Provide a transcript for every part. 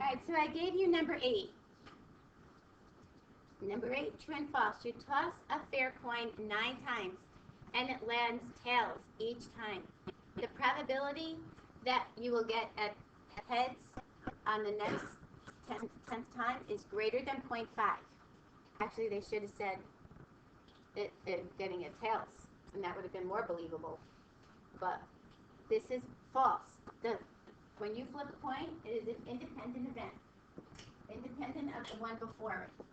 Alright, so I gave you number 8. Number 8, true and false. You toss a fair coin 9 times and it lands tails each time. The probability that you will get at heads on the next 10th time is greater than 0.5. Actually, they should have said it getting a tails, and that would have been more believable. But this is false. When you flip a coin, it is an independent event, independent of the one before it.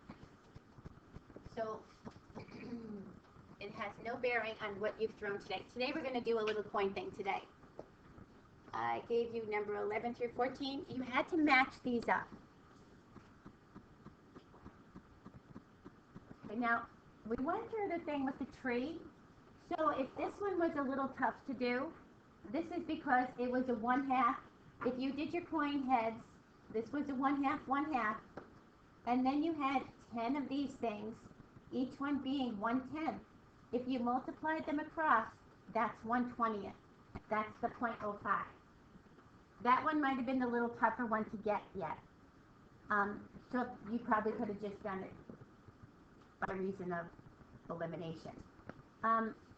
So it has no bearing on what you've thrown today. Today we're going to do a little coin thing today. I gave you number 11 through 14. You had to match these up. Okay, now, we went through the thing with the tree. So if this one was a little tough to do, this is because it was a 1/2. If you did your coin heads, this was a 1/2, 1/2. And then you had 10 of these things, each one being 1/10. If you multiplied them across, that's 1/20th. That's the 0.05. That one might have been the little tougher one to get yet. So you probably could have just done it by reason of elimination.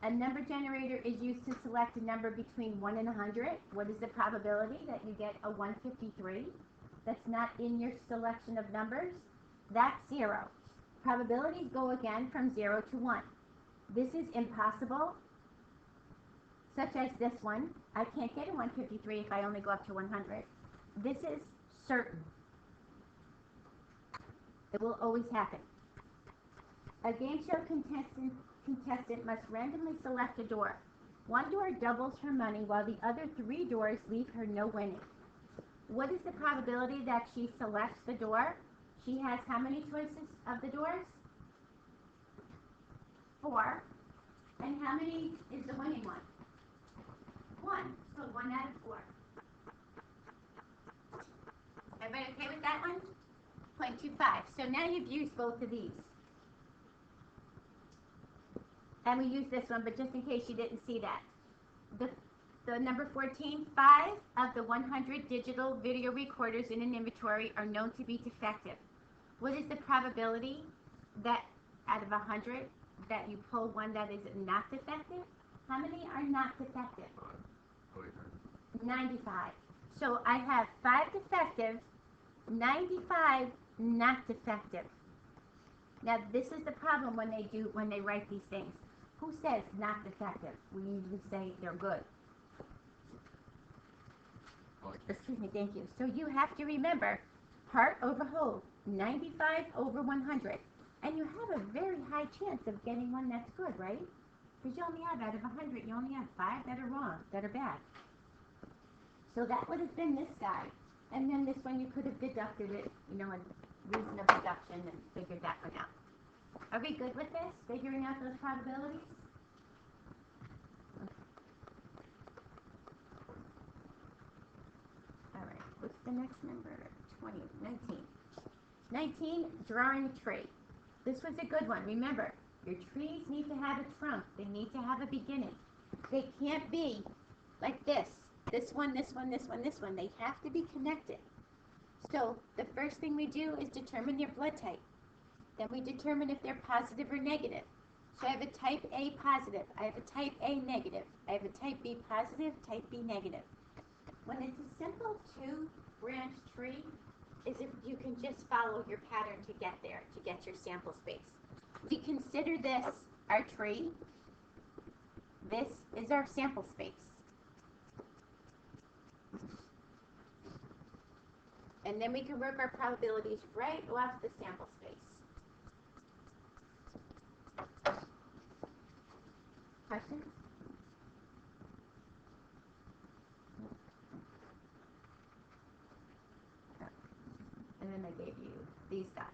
A number generator is used to select a number between 1 and 100. What is the probability that you get a 153? That's not in your selection of numbers. That's 0. Probabilities go again from 0 to 1. This is impossible, such as this one. I can't get a 153 if I only go up to 100. This is certain. It will always happen. A game show contestant must randomly select a door. One door doubles her money while the other 3 doors leave her no winning. What is the probability that she selects the door? She has how many choices of the doors? 4. And how many is the winning one? 1. So 1 out of 4. Everybody okay with that one? 0.25. So now you've used both of these. And we used this one, but just in case you didn't see that. The number 14, 5 of the 100 digital video recorders in an inventory are known to be defective. What is the probability that out of 100 that you pull one that is not defective? How many are not defective? 95. So I have 5 defective, 95 not defective. Now this is the problem when they write these things. Who says not defective? We usually say they're good. Excuse me, thank you. So you have to remember, part over whole, 95 over 100. And you have a very high chance of getting one that's good, right? Because you only have, out of 100, you only have 5 that are wrong, that are bad. So that would have been this guy. And then this one, you could have deducted it, you know, in reason of deduction and figured that one out. Are we good with this? Figuring out those probabilities? All right, what's the next number? 20, 19. 19, drawing a tree. This was a good one. Remember, your trees need to have a trunk. They need to have a beginning. They can't be like this. This one, this one, this one, this one. They have to be connected. So the first thing we do is determine your blood type. Then we determine if they're positive or negative. So I have a type A positive. I have a type A negative. I have a type B positive, type B negative. When it's a simple 2-branch tree, is if you can just follow your pattern to get there, to get your sample space. We consider this our tree. This is our sample space. And then we can work our probabilities right off the sample space. Questions? And then I gave you these guys.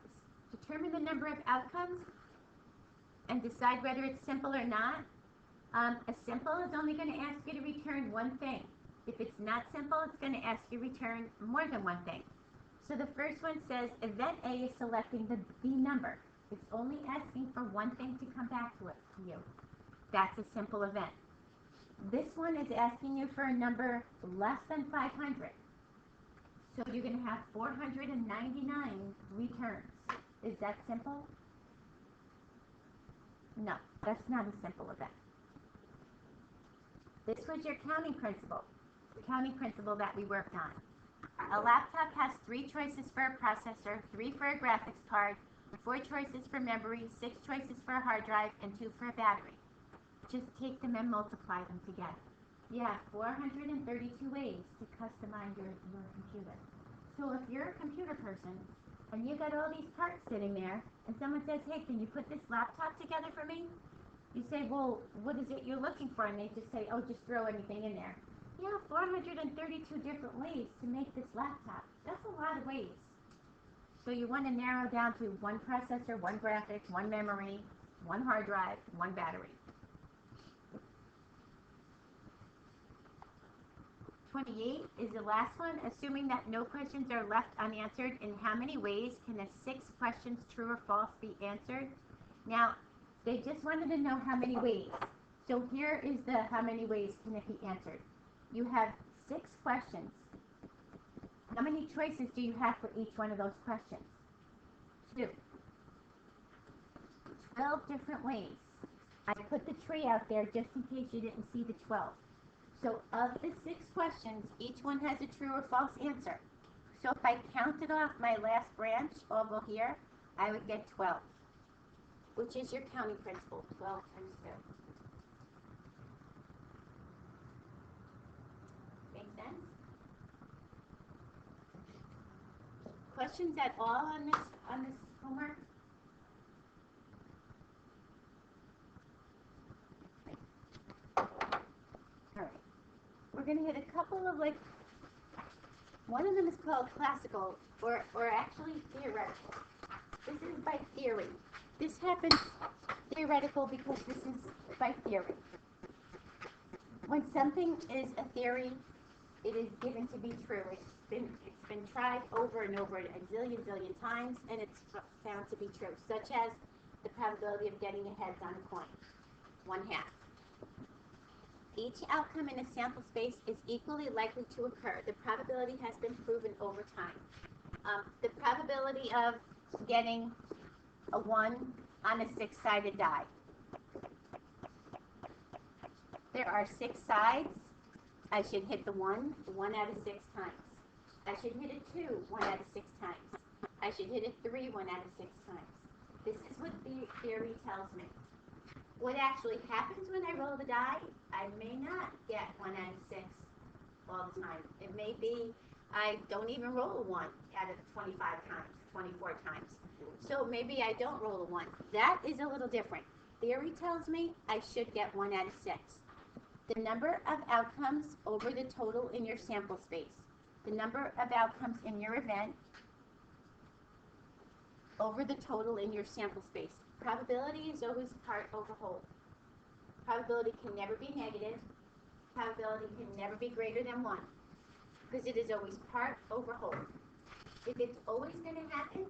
Determine the number of outcomes and decide whether it's simple or not. A simple is only going to ask you to return one thing. If it's not simple, it's going to ask you to return more than one thing. So the first one says event A is selecting the B number. It's only asking for one thing to come back to you. That's a simple event. This one is asking you for a number less than 500. So you're going to have 499 returns. Is that simple? No, that's not a simple event. This was your counting principle, the counting principle that we worked on. A laptop has 3 choices for a processor, 3 for a graphics card, 4 choices for memory, 6 choices for a hard drive, and 2 for a battery. Just take them and multiply them together. You have 432 ways to customize your computer. So if you're a computer person and you got all these parts sitting there and someone says, hey, can you put this laptop together for me? You say, well, what is it you're looking for? And they just say, oh, just throw anything in there. You have 432 different ways to make this laptop. That's a lot of ways. So you want to narrow down to 1 processor, 1 graphics, 1 memory, 1 hard drive, 1 battery. 28 is the last one. Assuming that no questions are left unanswered, in how many ways can the 6 questions, true or false, be answered? Now, they just wanted to know how many ways. So here is the how many ways can it be answered. You have 6 questions. How many choices do you have for each one of those questions? 2. 12 different ways. I put the tree out there just in case you didn't see the 12. So of the 6 questions, each one has a true or false answer. So if I counted off my last branch over here, I would get 12, which is your counting principle, 12 times 2. Make sense? Questions at all on this homework? Alright. We're going to hit a couple of one of them is called classical, or actually theoretical. This is by theory. This happens theoretical because this is by theory. When something is a theory, it is given to be true. It's been tried over and over a zillion times, and it's found to be true, such as the probability of getting a heads on a coin, 1/2. Each outcome in a sample space is equally likely to occur. The probability has been proven over time. The probability of getting a 1 on a 6-sided die. There are 6 sides. I should hit the 1 out of 6 times. I should hit a 2 1 out of 6 times. I should hit a 3 1 out of 6 times. This is what the theory tells me. What actually happens when I roll the die, I may not get 1 out of 6 all the time. It may be I don't even roll a 1 out of 25 times, 24 times. So maybe I don't roll a 1. That is a little different. Theory tells me I should get 1 out of 6. The number of outcomes over the total in your sample space. The number of outcomes in your event over the total in your sample space. Probability is always part over whole. Probability can never be negative. Probability can never be greater than 1, because it is always part over whole. If it's always going to happen,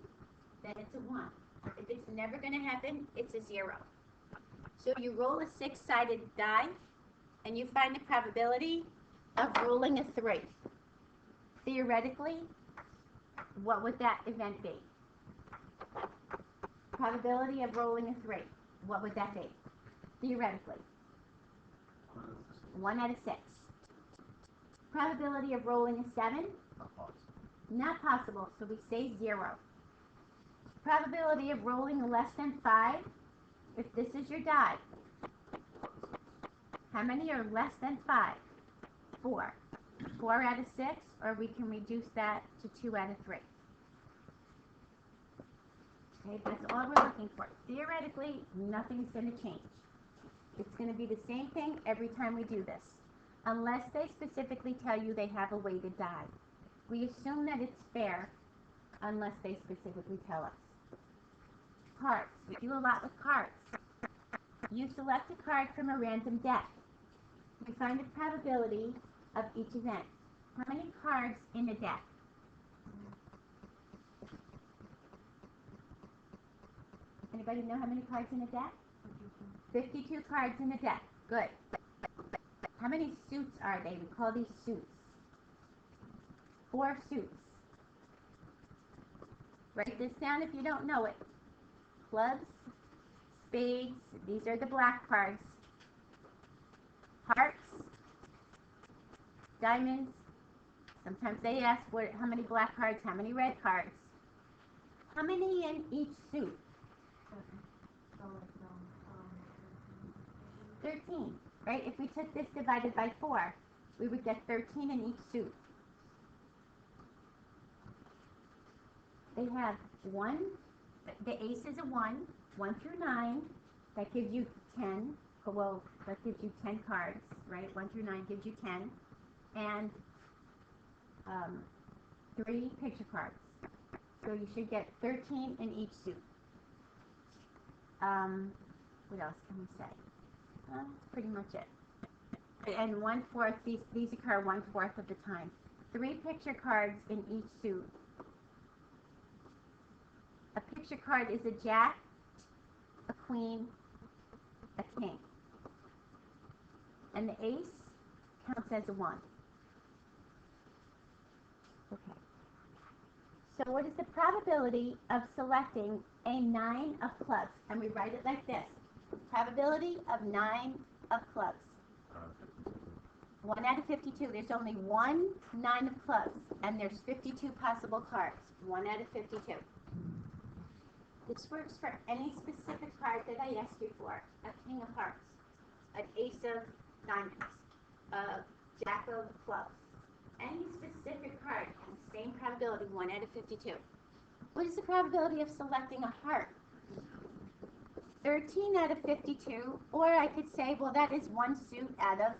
then it's a 1. If it's never going to happen, it's a 0. So you roll a 6-sided die, and you find the probability of rolling a 3. Theoretically, what would that event be? Probability of rolling a 3. What would that be? Theoretically. 1 out of 6. Probability of rolling a 7? Not possible, so we say 0. Probability of rolling less than 5? If this is your die, how many are less than 5? 4. 4 out of 6, or we can reduce that to 2 out of 3. Okay, that's all we're looking for. Theoretically, nothing's going to change. It's going to be the same thing every time we do this, unless they specifically tell you they have a weighted die. We assume that it's fair unless they specifically tell us. Cards. We do a lot with cards. You select a card from a random deck. You find the probability of each event. How many cards in a deck? Anybody know how many cards in a deck? 52 cards in a deck. Good. How many suits are they? We call these suits. 4 suits. Write this down if you don't know it. Clubs, spades, these are the black cards. Hearts, diamonds. Sometimes they ask how many black cards, how many red cards. How many in each suit? 13, right? If we took this divided by 4, we would get 13 in each suit. They have 1, the ace is a 1 through 9, that gives you 10, well, that gives you 10 cards, right? 1 through 9 gives you 10, and 3 picture cards. So you should get 13 in each suit. What else can we say? That's pretty much it. And 1/4, these occur 1/4 of the time. 3 picture cards in each suit. A picture card is a jack, a queen, a king. And the ace counts as a 1. Okay. So what is the probability of selecting a 9 of clubs? And we write it like this. Probability of 9 of clubs. 1 out of 52. There's only one 9 of clubs, and there's 52 possible cards. 1 out of 52. This works for any specific card that I ask you for. A king of hearts, an ace of diamonds, a jack of clubs. Any specific card has the same probability, 1 out of 52. What is the probability of selecting a heart? 13 out of 52, or I could say, well, that is 1 suit out of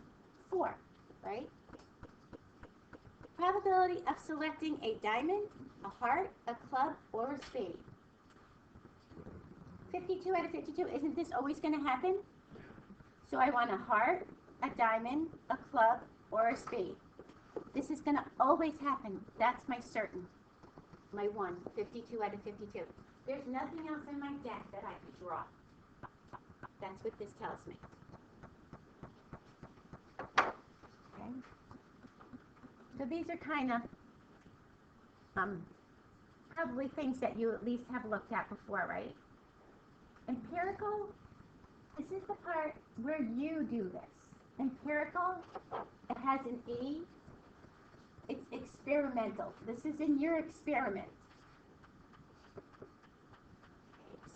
4, right? Probability of selecting a diamond, a heart, a club, or a spade. 52 out of 52, isn't this always going to happen? So I want a heart, a diamond, a club, or a spade. This is going to always happen. That's my certain. My 1, 52 out of 52. There's nothing else in my deck that I could draw. That's what this tells me. Okay. So these are kind of probably things that you at least have looked at before, right? Empirical, this is the part where you do this. Empirical, it has an E. It's experimental. This is in your experiment.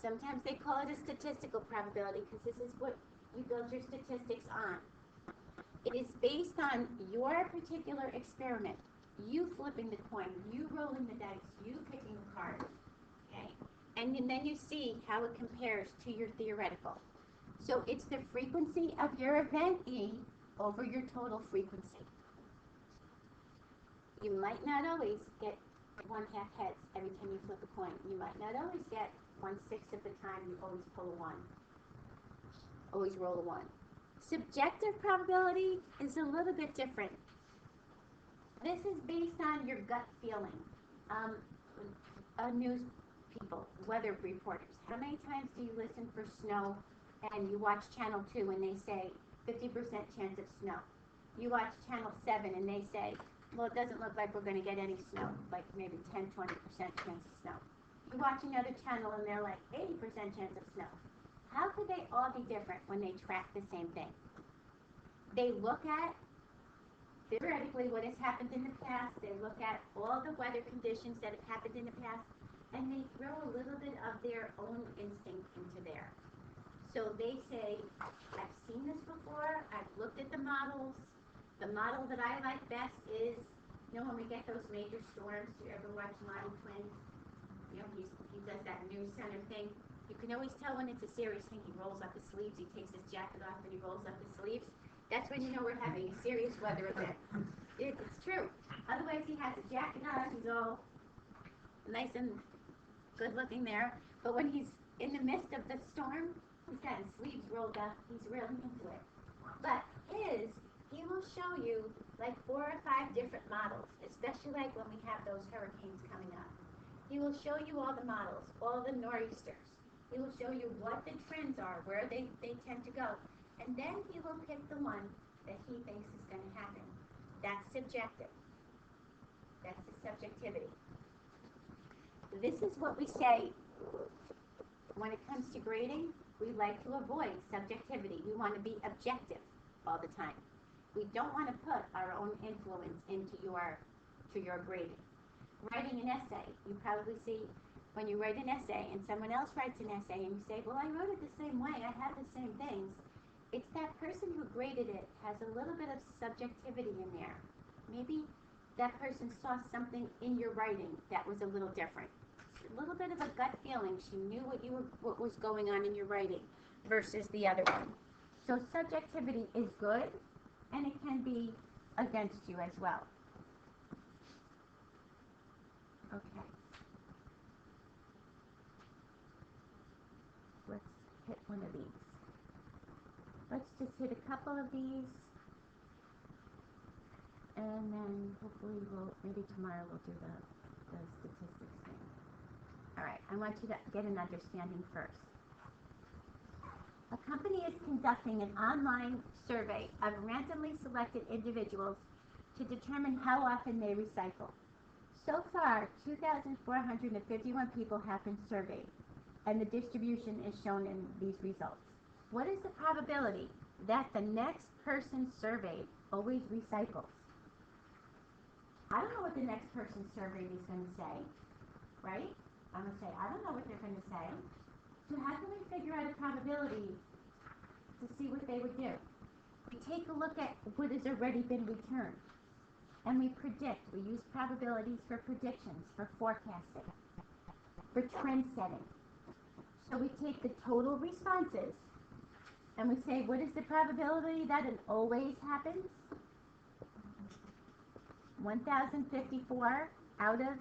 Sometimes they call it a statistical probability because this is what you build your statistics on. It is based on your particular experiment. You flipping the coin, you rolling the dice, you picking the card. Okay? And then you see how it compares to your theoretical. So it's the frequency of your event E over your total frequency. You might not always get 1/2 heads every time you flip a coin. You might not always get 1/6 of the time you always pull a 1. Always roll a 1. Subjective probability is a little bit different. This is based on your gut feeling. News people, weather reporters, how many times do you listen for snow and you watch Channel 2 and they say 50% chance of snow? You watch Channel 7 and they say, well, it doesn't look like we're going to get any snow, like maybe 10, 20% chance of snow. You watch another channel and they're like 80% chance of snow. How could they all be different when they track the same thing? They look at, theoretically, what has happened in the past. They look at all the weather conditions that have happened in the past, and they throw a little bit of their own instinct into there. So they say, I've seen this before. I've looked at the models. The model that I like best is, when we get those major storms, do you ever watch Lonnie Twins? He does that news center thing. You can always tell when it's a serious thing. He rolls up his sleeves, he takes his jacket off, and he rolls up his sleeves. That's when you know we're having a serious weather event. It's true. Otherwise, he has a jacket on, he's all nice and good looking there. But when he's in the midst of the storm, he's got his sleeves rolled up, he's really into it. But he will show you like 4 or 5 different models, especially like when we have those hurricanes coming up. He will show you all the models, all the nor'easters. He will show you what the trends are, where they tend to go. And then he will pick the one that he thinks is going to happen. That's subjective. That's the subjectivity. this is what we say when it comes to grading. We like to avoid subjectivity. We want to be objective all the time. We don't want to put our own influence into your grading. Writing an essay, you probably see when you write an essay and someone else writes an essay and you say, well, I wrote it the same way, I had the same things. It's that person who graded it has a little bit of subjectivity in there. Maybe that person saw something in your writing that was a little different. A little bit of a gut feeling. She knew what was going on in your writing versus the other one. So subjectivity is good, and it can be against you as well. Okay. Let's hit one of these. Let's just hit a couple of these, and then hopefully maybe tomorrow we'll do the statistics thing. All right, I want you to get an understanding first. A company is conducting an online survey of randomly selected individuals to determine how often they recycle. So far, 2,451 people have been surveyed, and the distribution is shown in these results. What is the probability that the next person surveyed always recycles? I don't know what the next person surveyed is going to say, right? I'm going to say, I don't know what they're going to say. So how can we figure out a probability to see what they would do? We take a look at what has already been returned, and we predict. We use probabilities for predictions, for forecasting, for trend setting. So we take the total responses, and we say, what is the probability that it always happens? 1,054 out of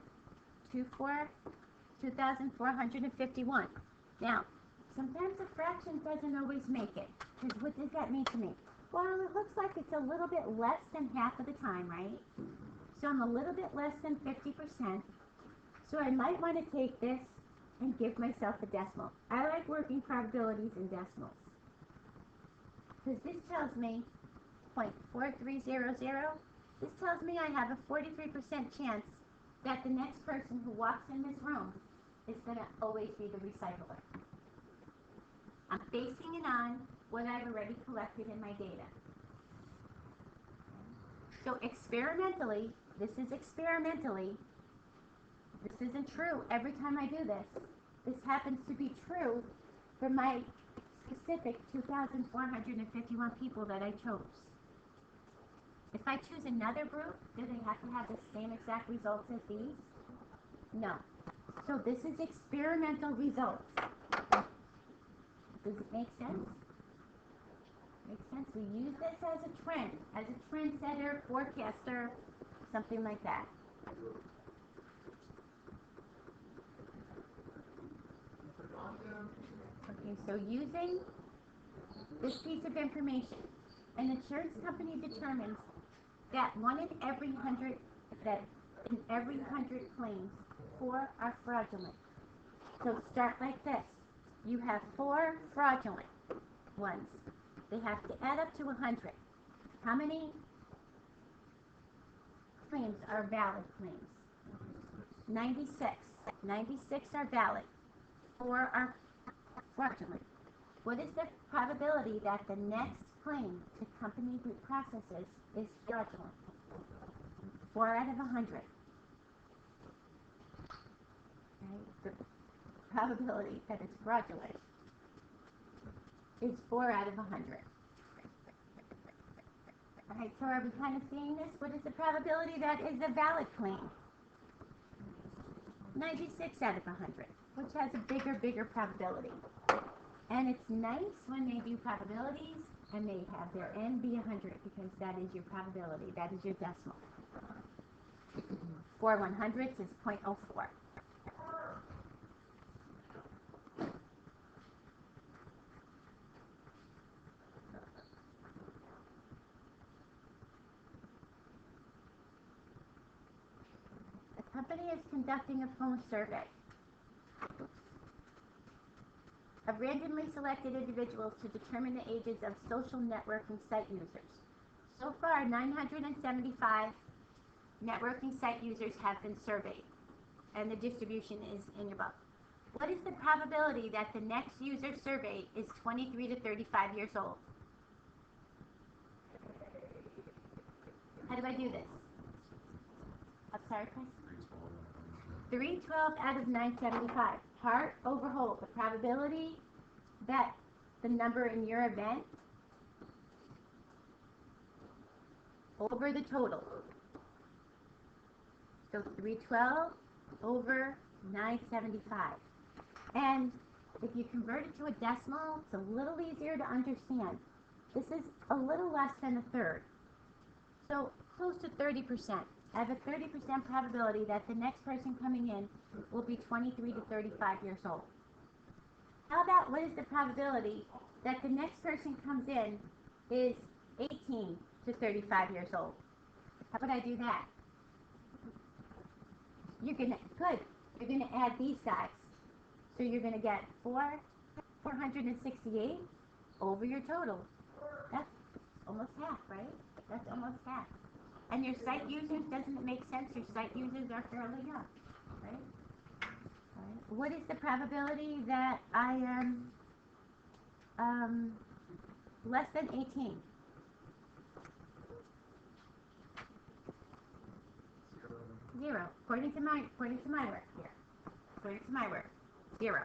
2,451. Now, sometimes a fraction doesn't always make it. Because what does that mean to me? Well, it looks like it's a little bit less than half of the time, right? So I'm a little bit less than 50%. So I might want to take this and give myself a decimal. I like working probabilities in decimals. Because this tells me 0.4300. This tells me I have a 43% chance that the next person who walks in this room is going to always be the recycler. I'm basing it on what I've already collected in my data. So experimentally, this isn't true every time I do this. This happens to be true for my specific 2,451 people that I chose. If I choose another group, do they have to have the same exact results as these? No. So this is experimental results. Does it make sense? Makes sense. We use this as a trendsetter, forecaster, something like that. Okay, so using this piece of information, an insurance company determines that in every 100 claims, 4 are fraudulent. So start like this. You have 4 fraudulent ones. They have to add up to 100. How many claims are valid claims? 96. 96 are valid. 4 are fraudulent. What is the probability that the next claim the company processes is fraudulent? 4 out of 100. Okay. The probability that it's fraudulent is 4 out of 100. Alright, so are we kind of seeing this? What is the probability that is a valid claim? 96 out of 100, which has a bigger probability. And it's nice when they do probabilities and they have their n be 100 because that is your probability, that is your decimal. 4 100ths is 0.04. The company is conducting a phone survey of randomly selected individuals to determine the ages of social networking site users. So far, 975 networking site users have been surveyed. and the distribution is in your book. What is the probability that the next user surveyed is 23 to 35 years old? How do I do this? I'm sorry, Chris? 312 out of 975. Part over whole. The probability that the number in your event over the total. So 312 over 975. And if you convert it to a decimal, it's a little easier to understand. This is a little less than a third. So close to 30%. I have a 30% probability that the next person coming in will be 23 to 35 years old. How about what is the probability that the next person comes in is 18 to 35 years old? How would I do that? You're gonna add these guys. So you're gonna get 468 over your total. That's almost half, right? That's almost half. And your site users, doesn't it make sense? Your site users are fairly young, right? All right. What is the probability that I am less than 18? Zero. According to my work here. According to my work. Zero.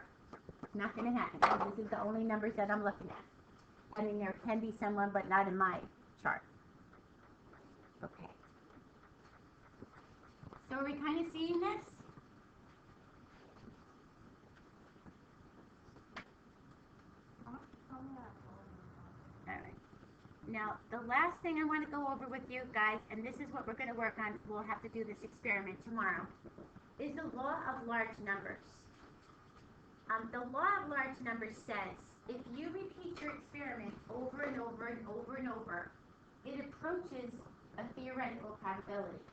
Not going to happen. This is the only numbers that I'm looking at. I mean, there can be someone, but not in my chart. Okay. So are we kind of seeing this? All right. Now, the last thing I want to go over with you guys, and this is what we're going to work on, we'll have to do this experiment tomorrow, is the law of large numbers. The law of large numbers says if you repeat your experiment over and over and over and over, it approaches a theoretical probability.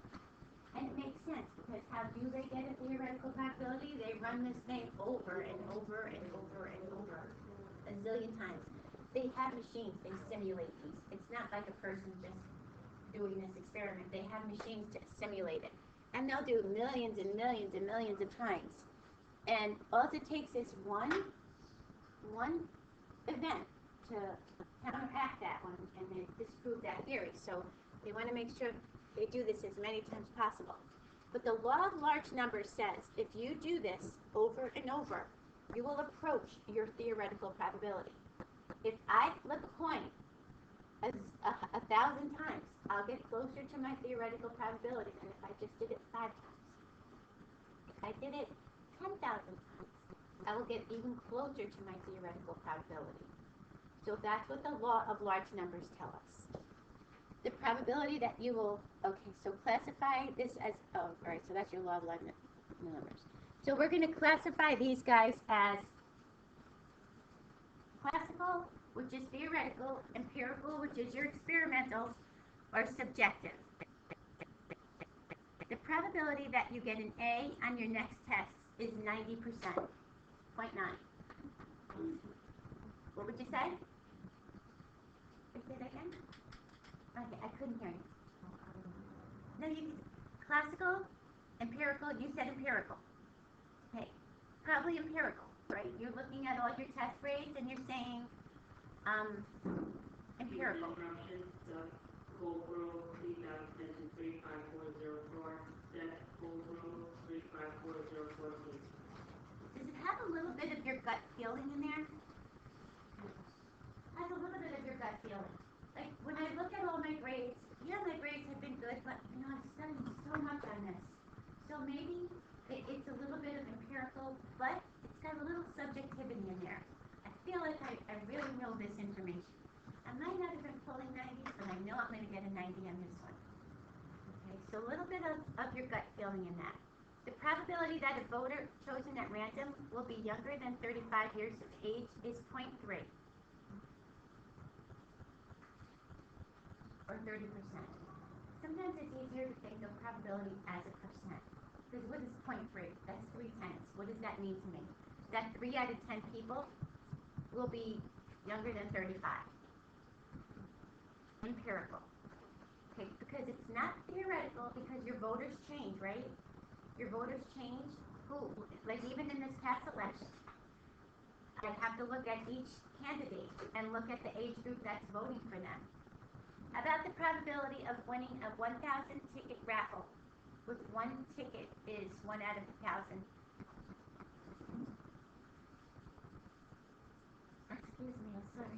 And it makes sense, because how do they get a theoretical probability? They run this thing over and over and over and over a zillion times. They have machines, they simulate these. It's not like a person just doing this experiment. They have machines to simulate it. And they'll do millions and millions and millions of times. And all it takes is one event to counteract that one and then disprove that theory. So they want to make sure they do this as many times as possible. But the law of large numbers says if you do this over and over, you will approach your theoretical probability. If I flip a coin 1,000 times, I'll get closer to my theoretical probability than if I just did it 5 times. If I did it 10,000 times, I will get even closer to my theoretical probability. So that's what the law of large numbers tell us. The probability that you will, okay, so classify this as, oh, all right, so that's your law of large numbers. So we're going to classify these guys as classical, which is theoretical, empirical, which is your experimental, or subjective. The probability that you get an A on your next test is 90%, 0.9. What would you say? Say that again? Okay, I couldn't hear you. No, classical, empirical, you said empirical. Okay, probably empirical, right? You're looking at all your test grades and you're saying empirical. Does it have a little bit of your gut feeling in there? Has a little bit of your gut feeling. Like when I look at all my grades, yeah, my grades have been good, but you know, I've studied so much on this. So maybe it's a little bit of empirical, but it's got a little subjectivity in there. I feel like I really know this information. I might not have been pulling 90s, but I know I'm going to get a 90 on this one. Okay, so a little bit of your gut feeling in that. The probability that a voter chosen at random will be younger than 35 years of age is 0.3. Or 30%. Sometimes it's easier to think of probability as a percent. Because what is 0.3? That's 3/10. What does that mean to me? That 3 out of 10 people will be younger than 35. Empirical. Okay, because it's not theoretical because your voters change, right? your voters change, who, like even in this past election, I have to look at each candidate and look at the age group that's voting for them. About the probability of winning a 1,000 ticket raffle with one ticket is 1 out of 1,000. Excuse me, I'm sorry.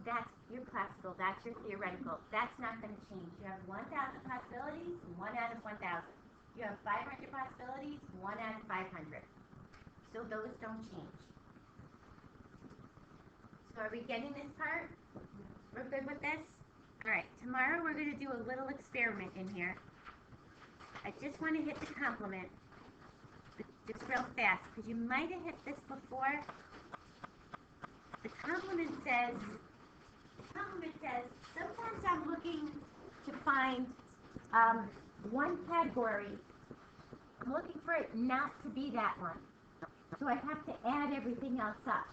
That's your classical, that's your theoretical. That's not going to change. You have 1,000 possibilities, 1 out of 1,000. You have 500 possibilities, 1 out of 500. So those don't change. So are we getting this part? We're good with this? Alright, tomorrow we're going to do a little experiment in here. I just want to hit the complement just real fast, because you might have hit this before. The complement says, sometimes I'm looking to find one category. I'm looking for it not to be that one. So I have to add everything else up.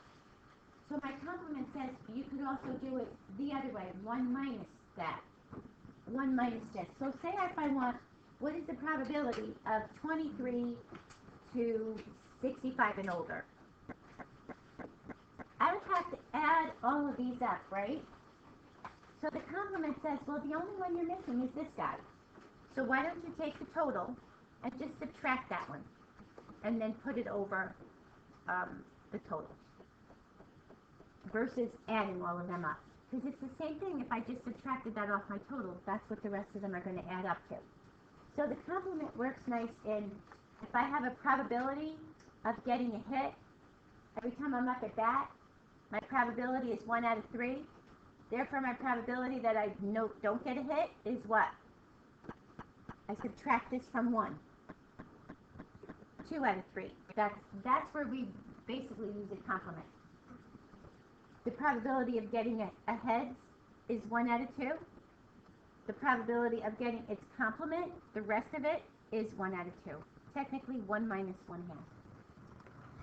So my complement says you could also do it the other way, 1 minus that. 1 minus this. So say if I want, what is the probability of 23 to 65 and older? I would have to add all of these up, right? So the complement says, well, the only one you're missing is this guy. So why don't you take the total and just subtract that one, and then put it over the total, versus adding all of them up. Because it's the same thing if I just subtracted that off my total, that's what the rest of them are going to add up to. So the complement works nice in, if I have a probability of getting a hit, every time I'm up at that, my probability is 1 out of 3. Therefore, my probability that I don't get a hit is what? I subtract this from 1. 2 out of 3. That's where we basically use a complement. The probability of getting a heads is 1 out of 2. The probability of getting its complement, the rest of it, is 1 out of 2. Technically 1 minus 1/2.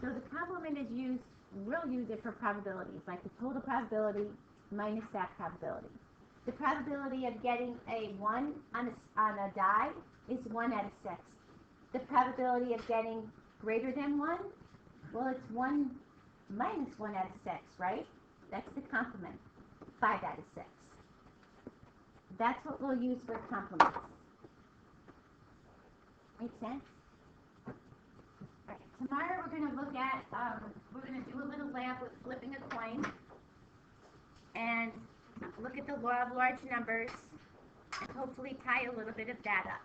So the complement is used, we'll use it for probabilities, like the total probability minus that probability. The probability of getting a 1 on a die is 1 out of 6. The probability of getting greater than 1, well, it's 1 minus 1 out of 6, right? That's the complement, 5 out of 6. That's what we'll use for complements. Make sense? All right, tomorrow we're going to look at, we're going to do a little lab with flipping a coin and look at the law of large numbers and hopefully tie a little bit of that up.